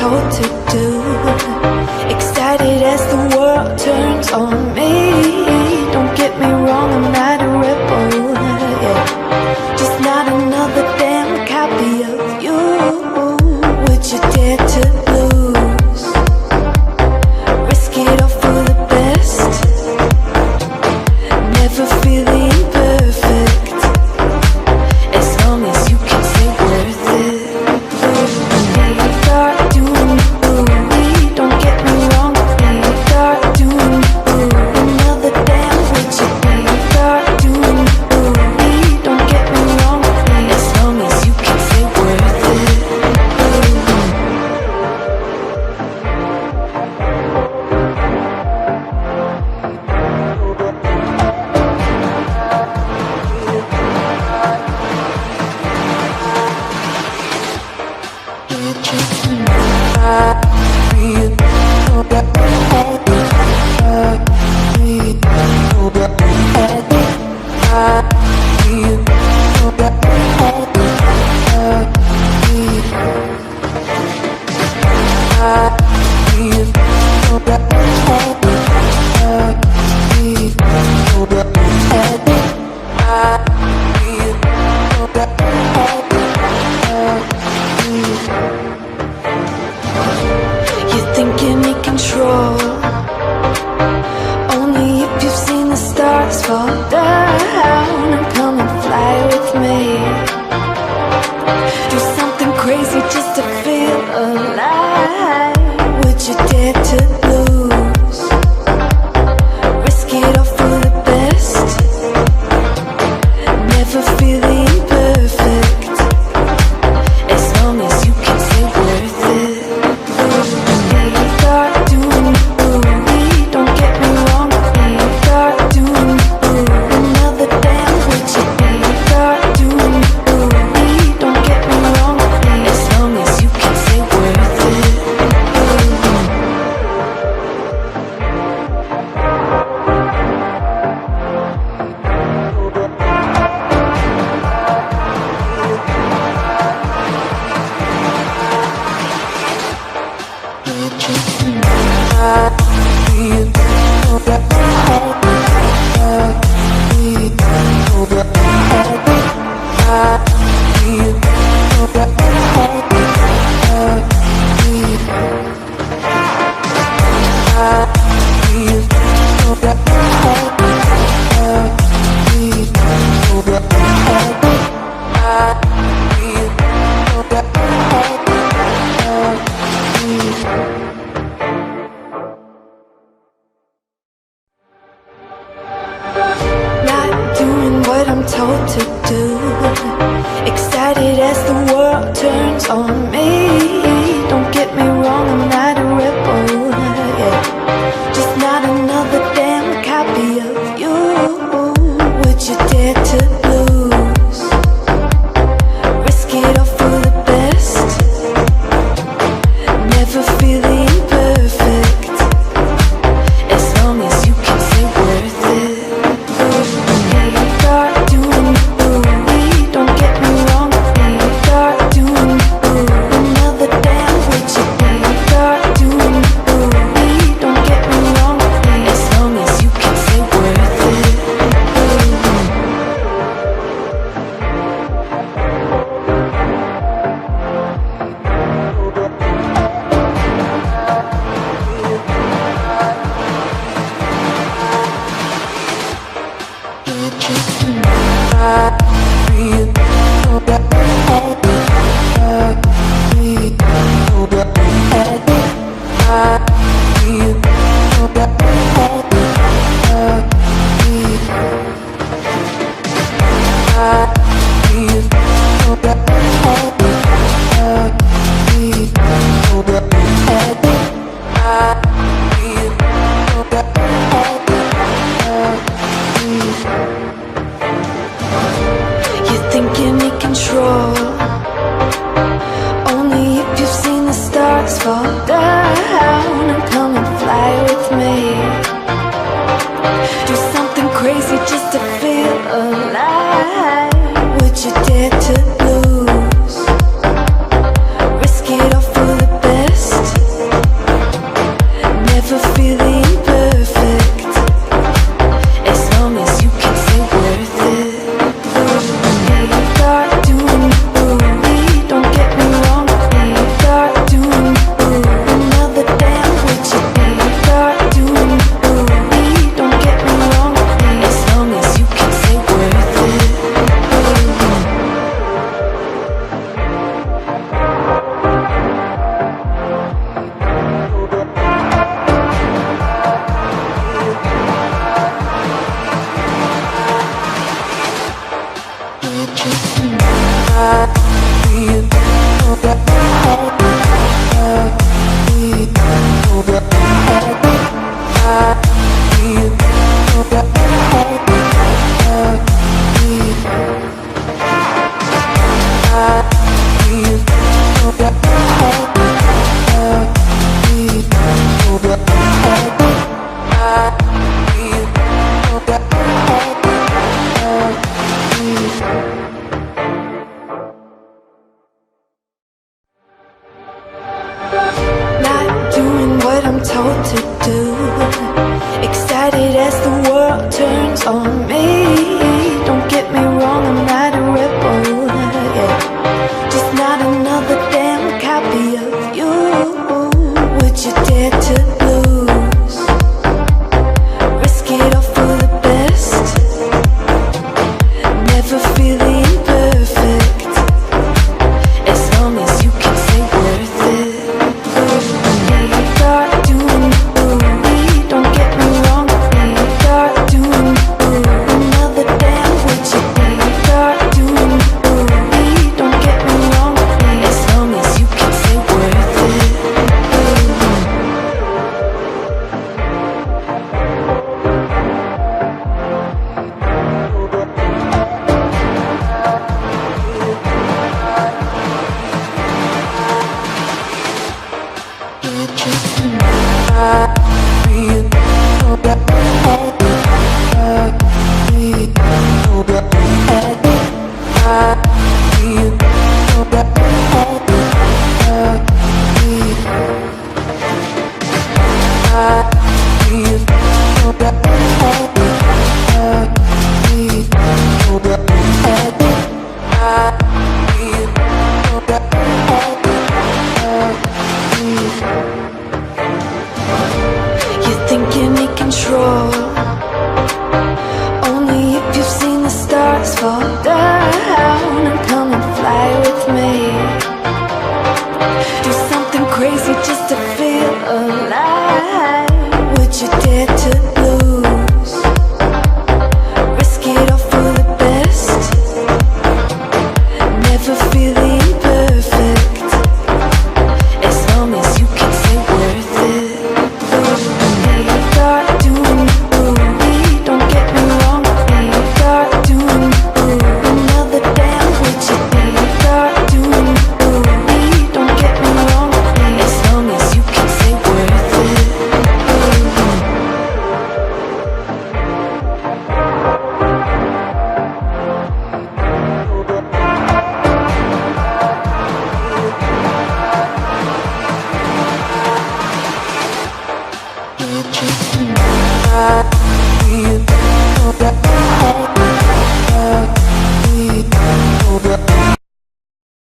told to do. Excited as the world turns on me. Don't get me wrong, I'm not a rebel, yeah. Just not another damn copy of you. Would you dare to lose? Risk it all for the best. Never feeling perfect, as long as you can say worth it. Start doing me, don't get me wrong. Start doing another damn with you. Start doing me, don't get me wrong. As long as you can say worth it. You're thinking you control, only if you've seen the stars fall down. And come and fly with me. Do something crazy just to feel alive. Would you dare to lose? Risk it all for the best. Never feeling perfect, as long as you can say worth it. Start doing me, don't get me wrong. Start doing another damn with you. Start doing me, don't get me wrong. As long as you can say worth it. Not doing what I'm told to do. Excited as the world turns on